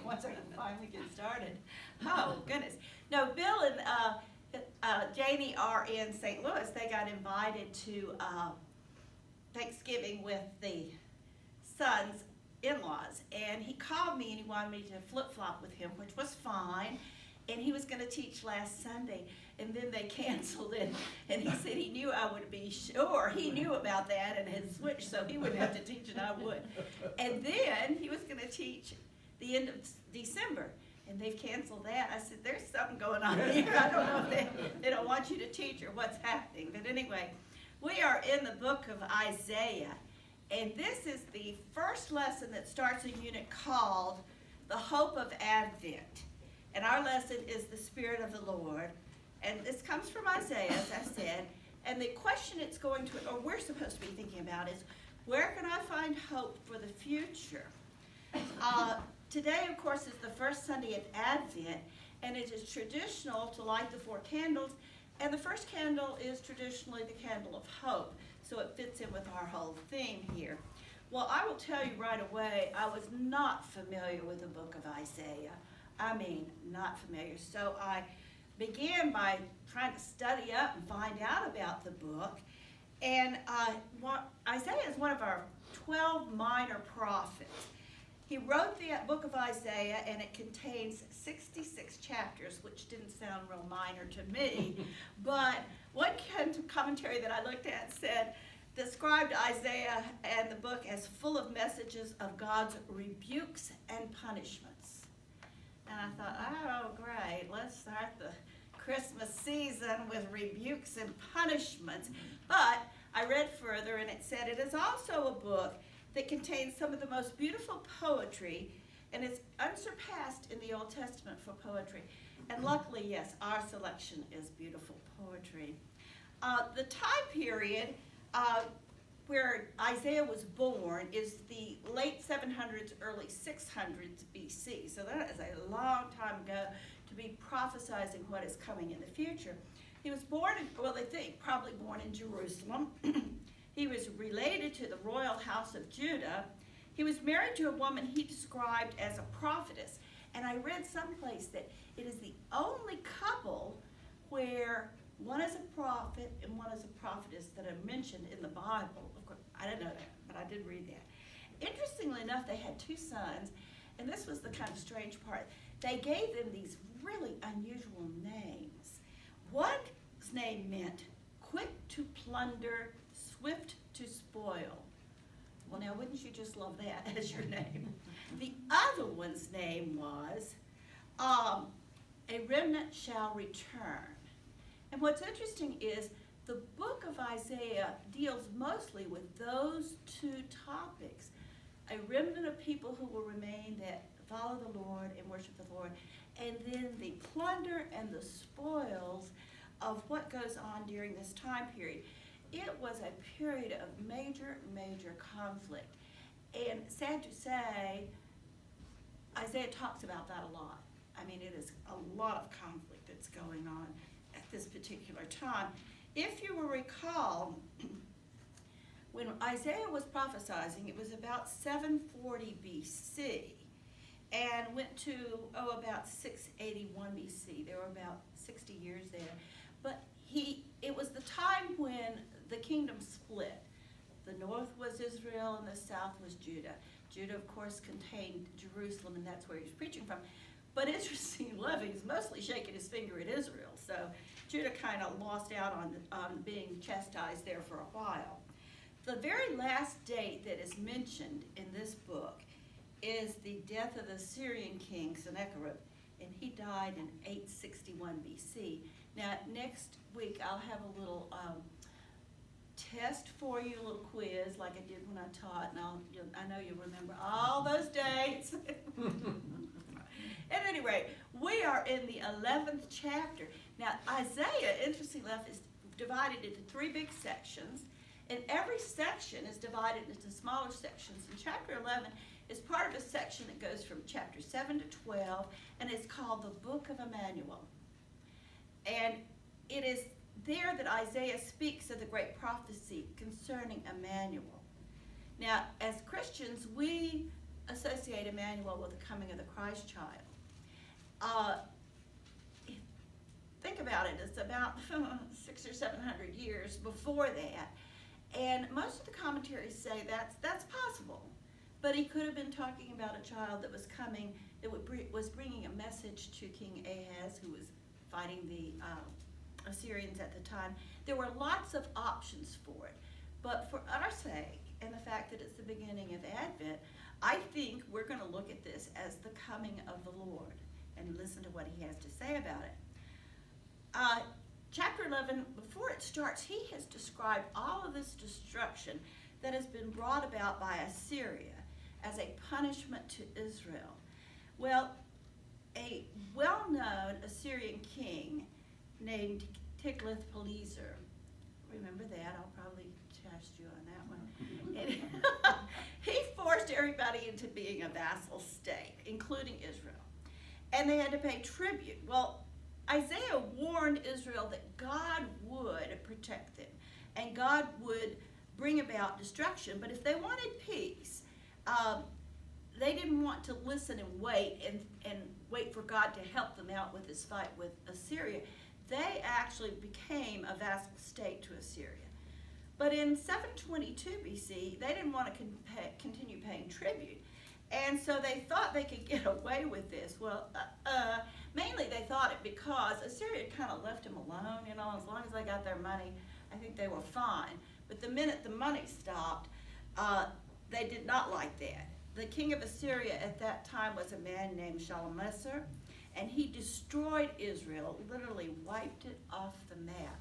once I can finally get started. Oh, goodness. No, Bill and Janie are in St. Louis. They got invited to Thanksgiving with the son's in-laws, and he called me and he wanted me to flip-flop with him, which was fine, and he was going to teach last Sunday, and then they canceled it, and he said he knew I would be sure. He knew about that and had switched, so he wouldn't have to teach and I would. And then he was going to teach the end of December, and they've canceled that. I said, there's something going on here. I don't know if they don't want you to teach or what's happening, but anyway, we are in the book of Isaiah. And this is the first lesson that starts a unit called The Hope of Advent. And our lesson is the Spirit of the Lord. And this comes from Isaiah, as I said. And the question it's going to, or we're supposed to be thinking about is, where can I find hope for the future? Today, of course, is the first Sunday of Advent. And it is traditional to light the 4 candles. And the first candle is traditionally the candle of hope. So it fits in with our whole theme here. Well, I will tell you right away, I was not familiar with the book of Isaiah. I mean, not familiar. So I began by trying to study up and find out about the book. And Isaiah is one of our 12 minor prophets. He wrote the book of Isaiah, and it contains 66 chapters, which didn't sound real minor to me. But one commentary that I looked at described Isaiah and the book as full of messages of God's rebukes and punishments. And I thought, oh, great, let's start the Christmas season with rebukes and punishments. But I read further, and it said it is also a book that contains some of the most beautiful poetry, and is unsurpassed in the Old Testament for poetry. And luckily, yes, our selection is beautiful poetry. The time period where Isaiah was born is the late 700s, early 600s BC. So that is a long time ago to be prophesizing what is coming in the future. He was born, they think, probably born in Jerusalem. He was related to the royal house of Judah. He was married to a woman he described as a prophetess. And I read someplace that it is the only couple where one is a prophet and one is a prophetess that are mentioned in the Bible. Of course, I didn't know that, but I did read that. Interestingly enough, they had 2 sons, and this was the kind of strange part. They gave them these really unusual names. One's name meant quick to plunder, swift to spoil. Well, now, wouldn't you just love that as your name? The other one's name was A Remnant Shall Return. And what's interesting is the book of Isaiah deals mostly with those 2 topics. A remnant of people who will remain that follow the Lord and worship the Lord, and then the plunder and the spoils of what goes on during this time period. It was a period of major, major conflict. And sad to say, Isaiah talks about that a lot. I mean, it is a lot of conflict that's going on at this particular time. If you will recall, when Isaiah was prophesizing, it was about 740 BC and went to, about 681 BC. There were about 60 years there. But it was the time when the kingdom split. The north was Israel and the south was Judah. Judah, of course, contained Jerusalem, and that's where he was preaching from. But interestingly enough, he's mostly shaking his finger at Israel. So Judah kind of lost out on being chastised there for a while. The very last date that is mentioned in this book is the death of the Syrian king Sennacherib, and he died in 861 BC. Now, next week I'll have a little test for you, a little quiz like I did when I taught, and I know you'll remember all those dates. At any rate, we are in the 11th chapter. Now, Isaiah, interestingly enough, is divided into 3 big sections, and every section is divided into smaller sections. And chapter 11 is part of a section that goes from chapter 7 to 12, and it's called the Book of Emmanuel. And it is there that Isaiah speaks of the great prophecy concerning Emmanuel. Now, as Christians, we associate Emmanuel with the coming of the Christ child. Uh, think about it, it's about 600 or 700 years before that. And most of the commentaries say that's possible. But he could have been talking about a child that was coming, that was bringing a message to King Ahaz, who was fighting the Assyrians at the time. There were lots of options for it. But for our sake, and the fact that it's the beginning of Advent, I think we're going to look at this as the coming of the Lord and listen to what he has to say about it. Chapter 11, before it starts, he has described all of this destruction that has been brought about by Assyria as a punishment to Israel. Well, a well-known Assyrian king named Tiglath-Pileser, remember that? I'll probably test you on that one. And he forced everybody into being a vassal state, including Israel. And they had to pay tribute. Well, Isaiah warned Israel that God would protect them and God would bring about destruction. But if they wanted peace, they didn't want to listen and wait for God to help them out with this fight with Assyria. They actually became a vassal state to Assyria. But in 722 BC, they didn't want to continue paying tribute. And so they thought they could get away with this. Well, mainly they thought it because Assyria kind of left them alone, as long as they got their money, I think they were fine. But the minute the money stopped, they did not like that. The king of Assyria at that time was a man named Shalmaneser, and he destroyed Israel, literally wiped it off the map.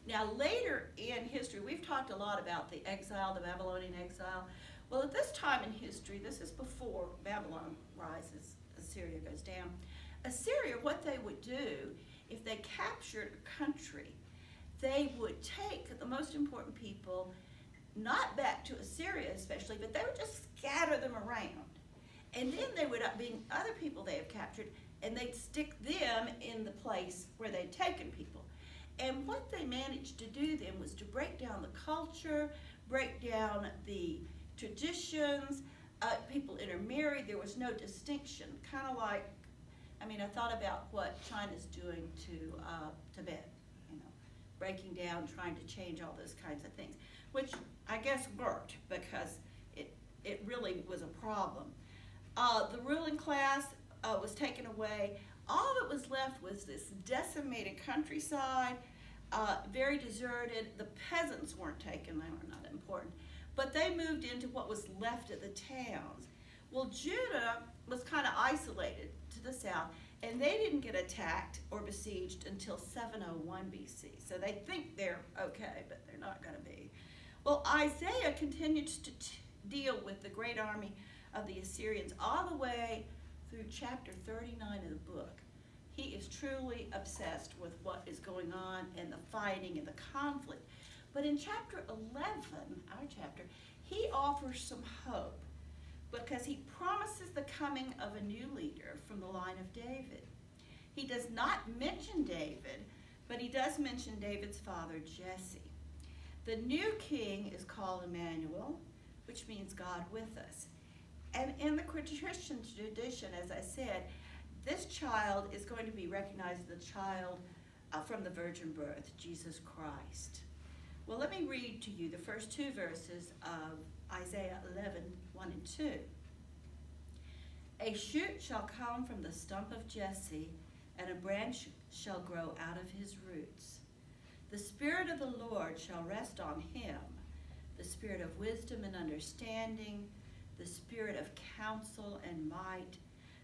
Now later in history, we've talked a lot about the exile, the Babylonian exile. Well, at this time in history, this is before Babylon rises, Assyria goes down. Assyria, what they would do, if they captured a country, they would take the most important people, not back to Assyria especially, but they would just scatter them around. And then they would bring other people they have captured, and they'd stick them in the place where they'd taken people. And what they managed to do then was to break down the culture, break down the traditions, people intermarried, there was no distinction. Kind of like, I thought about what China's doing to Tibet, breaking down, trying to change all those kinds of things, which I guess worked because it really was a problem. The ruling class was taken away. All that was left was this decimated countryside, very deserted. The peasants weren't taken, they were not important, but they moved into what was left of the towns. Well, Judah was kind of isolated to the south, and they didn't get attacked or besieged until 701 BC. So they think they're okay, but they're not going to be. Well, Isaiah continues to deal with the great army of the Assyrians all the way through chapter 39 of the book. He is truly obsessed with what is going on and the fighting and the conflict. But in chapter 11, our chapter, he offers some hope because he promises the coming of a new leader from the line of David. He does not mention David, but he does mention David's father, Jesse. The new king is called Emmanuel, which means God with us. And in the Christian tradition, as I said, this child is going to be recognized as the child from the virgin birth, Jesus Christ. Well, let me read to you the first two verses of Isaiah 11, 1 and 2. A shoot shall come from the stump of Jesse, and a branch shall grow out of his roots. The Spirit of the Lord shall rest on him, the Spirit of wisdom and understanding, the Spirit of counsel and might,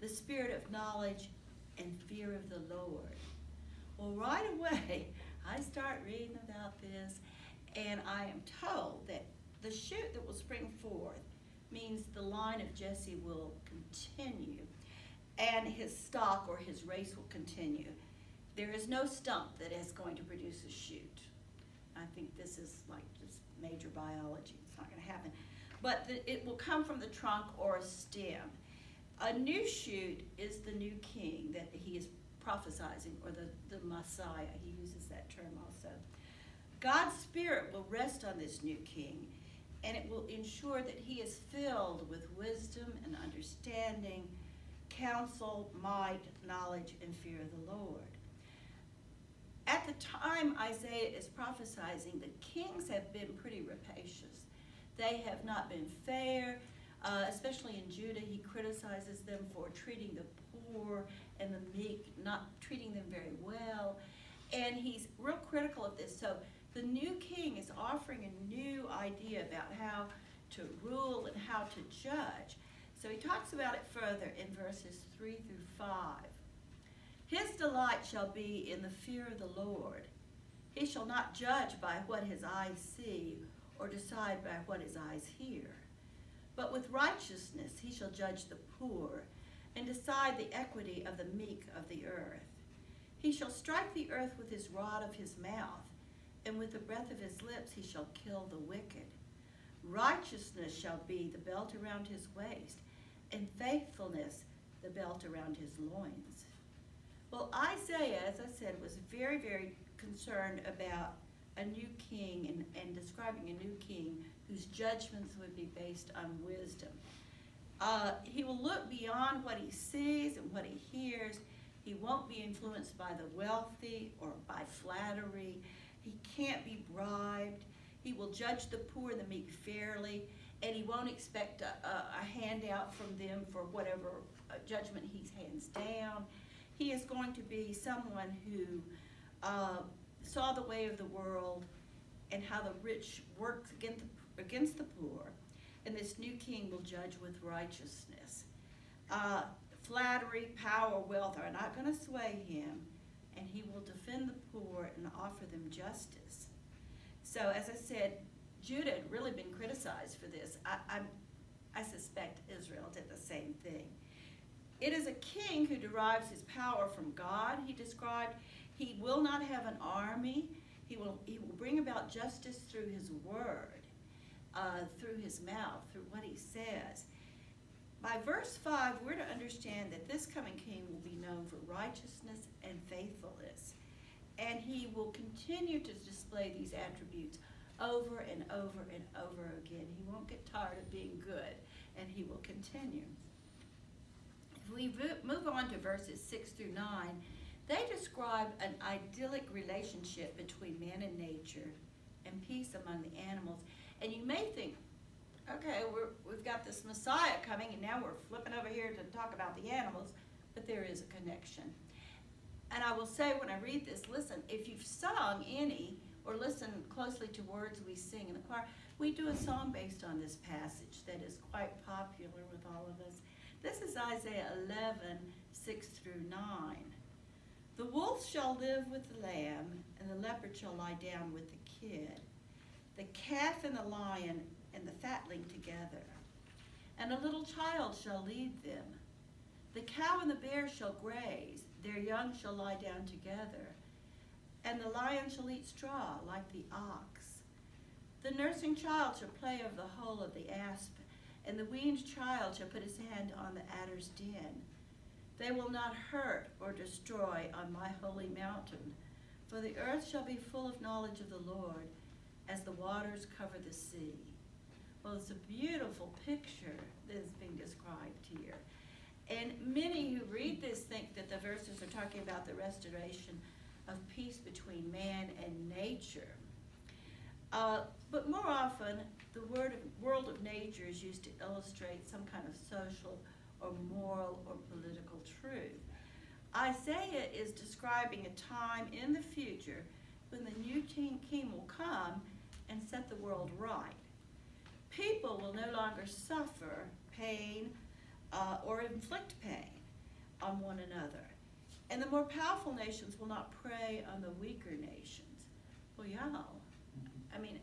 the Spirit of knowledge and fear of the Lord. Well, right away, I start reading about this, and I am told that the shoot that will spring forth means the line of Jesse will continue, and his stock or his race will continue. There is no stump that is going to produce a shoot. I think this is like just major biology. It's not going to happen. But it will come from the trunk or a stem. A new shoot is the new king that he is prophesizing, or the Messiah. He uses that term also. God's Spirit will rest on this new king, and it will ensure that he is filled with wisdom and understanding, counsel, might, knowledge, and fear of the Lord. At the time Isaiah is prophesying, the kings have been pretty rapacious. They have not been fair, especially in Judah. He criticizes them for treating the poor and the meek, not treating them very well. And he's real critical of this. So the new king is offering a new idea about how to rule and how to judge. So he talks about it further in verses 3 through 5. His delight shall be in the fear of the Lord. He shall not judge by what his eyes see, or decide by what his eyes hear. But with righteousness he shall judge the poor, and decide the equity of the meek of the earth. He shall strike the earth with his rod of his mouth, and with the breath of his lips he shall kill the wicked. Righteousness shall be the belt around his waist, and faithfulness the belt around his loins. Well, Isaiah, as I said, was very, very concerned about a new king and describing a new king whose judgments would be based on wisdom. He will look beyond what he sees and what he hears. He won't be influenced by the wealthy or by flattery. He can't be bribed. He will judge the poor and the meek fairly, and he won't expect a handout from them for whatever judgment he hands down. He is going to be someone who saw the way of the world and how the rich works against the poor. And this new king will judge with righteousness. Flattery, power, wealth are not going to sway him, and he will defend the poor and offer them justice. So, as I said, Judah had really been criticized for this. I suspect Israel did the same thing. It is a king who derives his power from God, he described. He will not have an army. He will bring about justice through his word, through his mouth, through what he says. By verse 5, we're to understand that this coming king will be known for righteousness and faithfulness. And he will continue to display these attributes over and over and over again. He won't get tired of being good, and he will continue. If we move on to verses 6 through 9, they describe an idyllic relationship between man and nature and peace among the animals. And you may think, okay, we've got this Messiah coming, and now we're flipping over here to talk about the animals, but there is a connection. And I will say when I read this, listen, if you've sung any or listened closely to words we sing in the choir, we do a song based on this passage that is quite popular with all of us. This is Isaiah 11, 6 through 9. The wolf shall live with the lamb, and the leopard shall lie down with the kid. The calf and the lion and the fatling together. And a little child shall lead them. The cow and the bear shall graze, their young shall lie down together. And the lion shall eat straw like the ox. The nursing child shall play over the hole of the asp, and the weaned child shall put his hand on the adder's den. They will not hurt or destroy on my holy mountain, for the earth shall be full of knowledge of the Lord, as the waters cover the sea. Well, it's a beautiful picture that is being described here. And many who read this think that the verses are talking about the restoration of peace between man and nature. But more often, the world of nature is used to illustrate some kind of social or moral or political truth. Isaiah is describing a time in the future when the new king will come and set the world right. People will no longer suffer pain or inflict pain on one another. And the more powerful nations will not prey on the weaker nations. Well, I mean,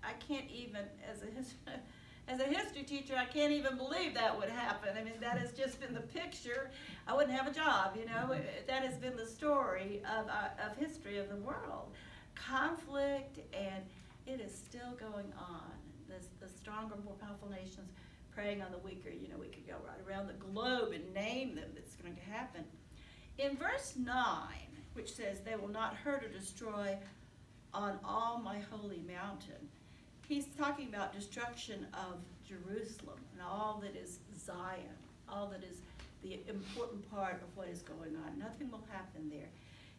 I can't even, as a history teacher, I can't even believe that would happen. I mean, that has just been the picture. I wouldn't have a job, you know. That has been the story of history of the world. Conflict, and it is still going on. The stronger, more powerful nations preying on the weaker. You know, we could go right around the globe and name them. That's going to happen. In verse 9, which says, they will not hurt or destroy on all my holy mountain, he's talking about destruction of Jerusalem and all that is Zion, all that is the important part of what is going on. Nothing will happen there.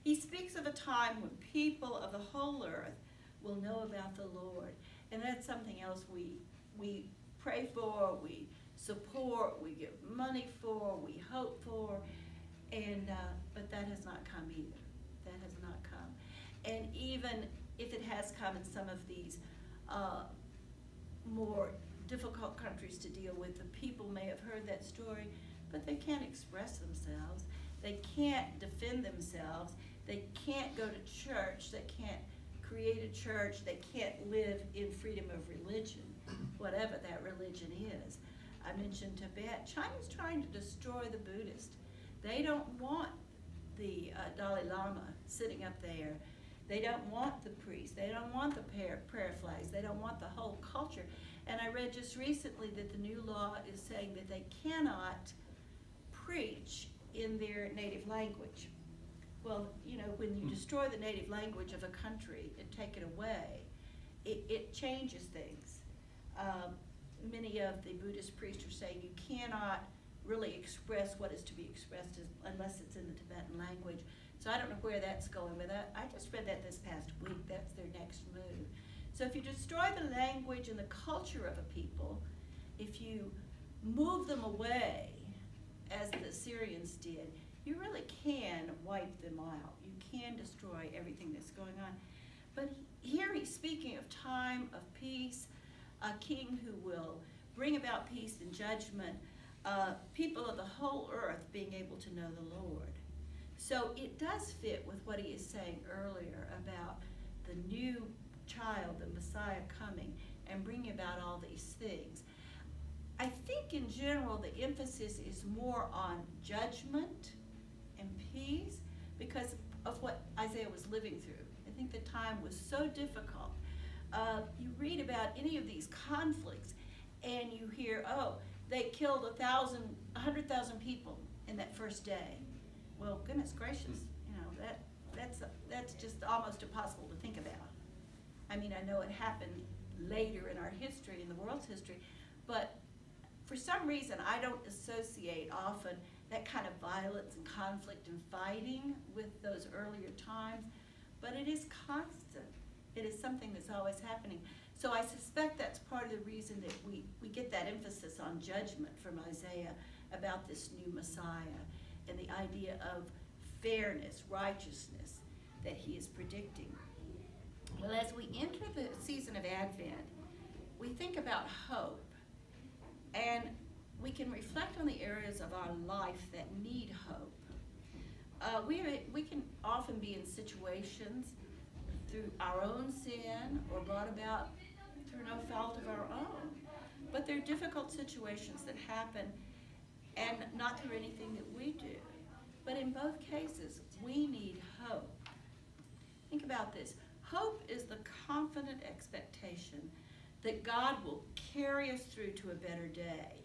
He speaks of a time when people of the whole earth will know about the Lord. And that's something else we pray for, we support, we give money for, we hope for, and but that has not come either. That has not come. And even if it has come in some of these more difficult countries to deal with, the people may have heard that story, but they can't express themselves. They can't defend themselves. They can't go to church. They can't create a church. They can't live in freedom of religion, whatever that religion is. I mentioned Tibet. China's trying to destroy the Buddhists. They don't want the Dalai Lama sitting up there. They don't want the priests. They don't want the prayer flags. They don't want the whole culture. And I read just recently that the new law is saying that they cannot preach in their native language. Well, you know, when you destroy the native language of a country and take it away, it changes things. Many of the Buddhist priests are saying you cannot really express what is to be expressed unless it's in the Tibetan language. So I don't know where that's going, but I just read that this past week. That's their next move. So if you destroy the language and the culture of a people, if you move them away, as the Syrians did, you really can wipe them out. You can destroy everything that's going on. But here he's speaking of time of peace, a king who will bring about peace and judgment, people of the whole earth being able to know the Lord. So it does fit with what he is saying earlier about the new child, the Messiah coming and bringing about all these things. I think in general the emphasis is more on judgment and peace because of what Isaiah was living through. I think the time was so difficult. You read about any of these conflicts and you hear, oh, they killed 100,000 people in that first day. Well, goodness gracious, you know, that's just almost impossible to think about. I mean, I know it happened later in our history, in the world's history, but for some reason I don't associate often that kind of violence and conflict and fighting with those earlier times, but it is constant. It is something that's always happening. So I suspect that's part of the reason that we get that emphasis on judgment from Isaiah about this new Messiah and the idea of fairness, righteousness that he is predicting. Well, as we enter the season of Advent, we think about hope, and we can reflect on the areas of our life that need hope. We can often be in situations through our own sin or brought about through no fault of our own. But they're difficult situations that happen and not through anything that we do. But in both cases, we need hope. Think about this. Hope is the confident expectation that God will carry us through to a better day.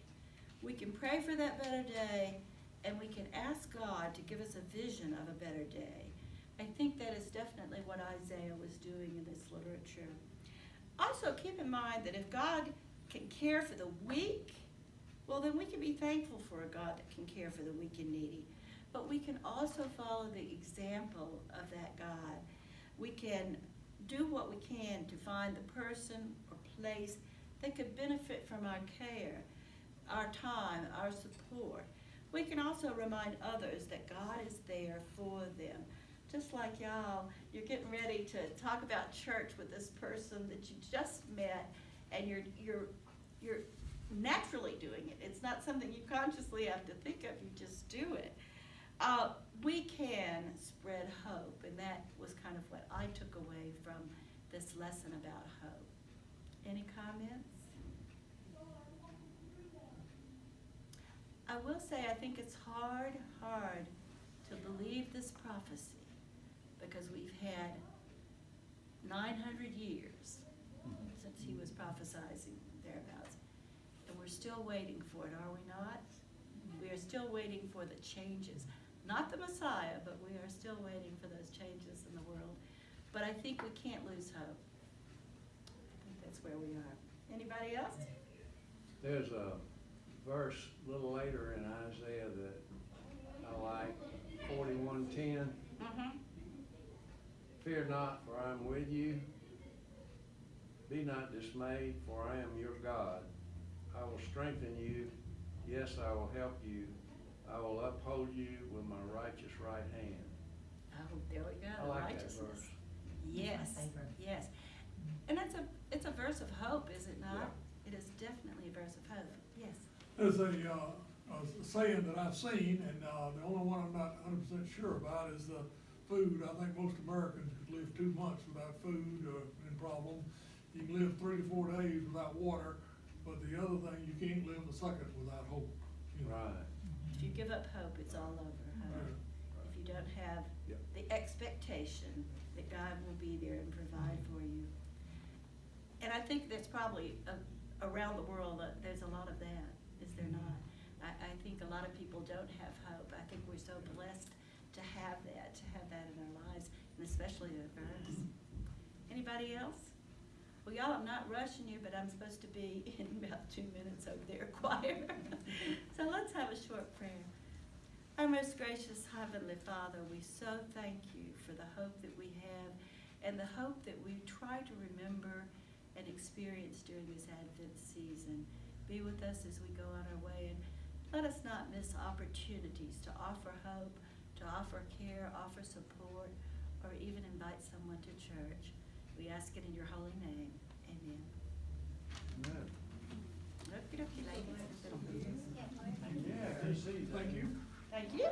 We can pray for that better day, and we can ask God to give us a vision of a better day. I think that is definitely what Isaiah was doing in this literature. Also, keep in mind that if God can care for the weak, well, then we can be thankful for a God that can care for the weak and needy. But we can also follow the example of that God. We can do what we can to find the person or place that could benefit from our care, our time, our support. We can also remind others that God is there for them. Just like y'all, you're getting ready to talk about church with this person that you just met, and you're naturally doing it. It's not something you consciously have to think of, you just do it. We can spread hope, and that was kind of what I took away from this lesson about hope. Any comments? I will say I think it's hard to believe this prophecy because we've had 900 years since he was prophesizing thereabouts, and we're still waiting for it, are we not? We are still waiting for the changes. Not the Messiah, but we are still waiting for those changes in the world. But I think we can't lose hope. I think that's where we are. Anybody else? There's a verse a little later in Isaiah that I like, 41:10. Mm-hmm. Fear not, for I am with you. Be not dismayed, for I am your God. I will strengthen you. Yes, I will help you. I will uphold you with my righteous right hand. Oh, there we go. I like that Righteousness. verse. Yes, yes. And it's a verse of hope, is it not? It is definitely a verse of hope. Yes. There's a saying that I've seen, and the only one I'm not 100% sure about is the food. I think most Americans could live 2 months without food and problem. You can live 3 to 4 days without water, but the other thing, you can't live a second without hope. You know? Right. If you give up hope, it's all over, huh? Yeah. If you don't have Yep. the expectation that God will be there and provide for you. And I think there's probably around the world, there's a lot of that, is there not? I think a lot of people don't have hope. I think we're so blessed to have that in our lives, and especially the verse. Anybody else? Well, y'all, I'm not rushing you, but I'm supposed to be in about 2 minutes over there, choir. So let's have a short prayer. Our most gracious Heavenly Father, we so thank you for the hope that we have and the hope that we try to remember and experience during this Advent season. Be with us as we go on our way, and let us not miss opportunities to offer hope, to offer care, offer support, or even invite someone to church. We ask it in your holy name. Amen. Amen. Okie dokie, ladies. Yeah, good to see you. Thank you. Thank you.